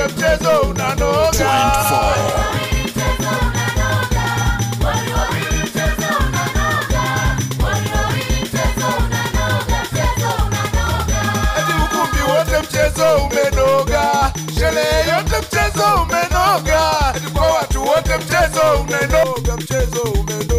unanoga, mchezo unanoga. Eti ukumbi wote mchezo umenoga, sherehe yote mchezo umenoga, eti kwa watu wote mchezo umenoga, mchezo umenoga.